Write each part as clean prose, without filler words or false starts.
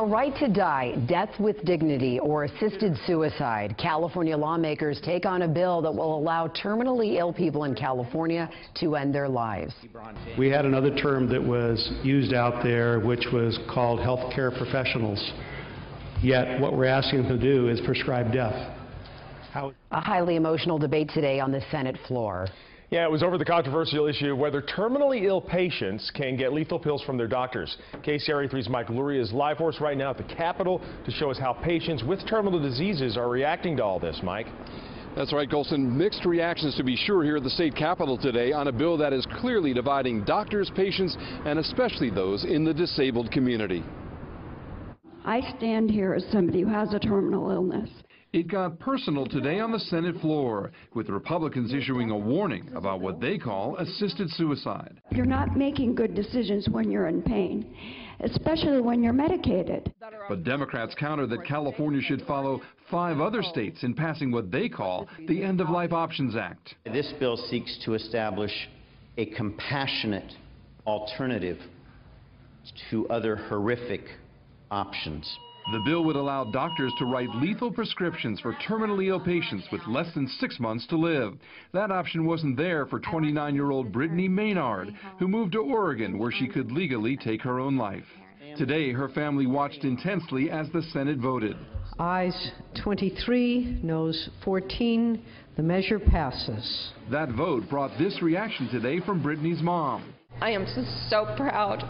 right to die, death with dignity, or assisted suicide. California lawmakers take on a bill that will allow terminally ill people in California to end their lives. We had another term that was used out there, which was called healthcare professionals. Yet what we're asking them to do is prescribe death. A highly emotional debate today on the Senate floor. Yeah, it was over the controversial issue of whether terminally ill patients can get lethal pills from their doctors. KCRA 3's Mike Lurie is live for us right now at the Capitol to show us how patients with terminal diseases are reacting to all this. Mike? That's right, Colson. Mixed reactions, to be sure, here at the state capitol today on a bill that is clearly dividing doctors, patients, and especially those in the disabled community. I stand here as somebody who has a terminal illness. It got personal today on the Senate floor, with Republicans issuing a warning about what they call assisted suicide. You're not making good decisions when you're in pain, especially when you're medicated. But Democrats counter that California should follow 5 other states in passing what they call the End of Life Options Act. This bill seeks to establish a compassionate alternative to other horrific options. The bill would allow doctors to write lethal prescriptions for terminally ill patients with less than 6 months to live. That option wasn't there for 29-year-old Brittany Maynard, who moved to Oregon where she could legally take her own life. Today, her family watched intensely as the Senate voted. Ayes 23, noes 14. The measure passes. That vote brought this reaction today from Brittany's mom. I am just so proud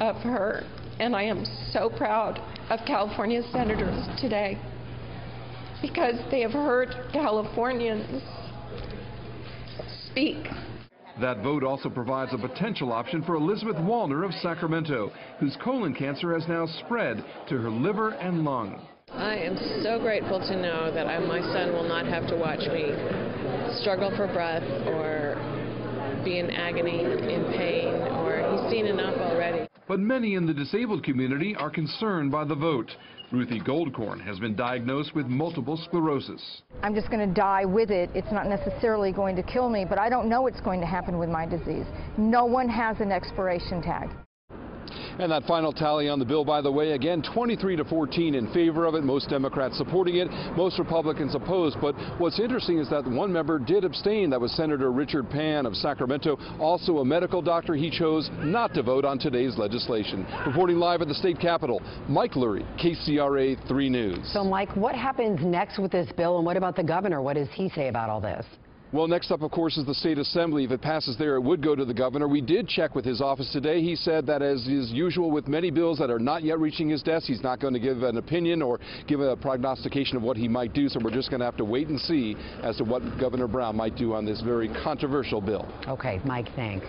of her. And I am so proud of California senators today because they have heard Californians speak. That vote also provides a potential option for Elizabeth Wallner of Sacramento, whose colon cancer has now spread to her liver and lung. I am so grateful to know that my son will not have to watch me struggle for breath or be in agony, in pain, or he's seen enough already. But many in the disabled community are concerned by the vote. Ruthie Goldcorn has been diagnosed with multiple sclerosis. I'm just going to die with it. It's not necessarily going to kill me, but I don't know what's going to happen with my disease. No one has an expiration tag. And that final tally on the bill, by the way, again, 23-14 in favor of it. Most Democrats supporting it, most Republicans opposed. But what's interesting is that one member did abstain. That was Senator Richard Pan of Sacramento, also a medical doctor. He chose not to vote on today's legislation. Reporting live at the state capitol, Mike Lurie, KCRA 3 News. So, Mike, what happens next with this bill, and what about the governor? What does he say about all this? Well, next up, of course, is the state assembly. If it passes there, it would go to the governor. We did check with his office today. He said that, as is usual with many bills that are not yet reaching his desk, he's not going to give an opinion or give a prognostication of what he might do. So we're just going to have to wait and see as to what Governor Brown might do on this very controversial bill. Okay, Mike, thanks.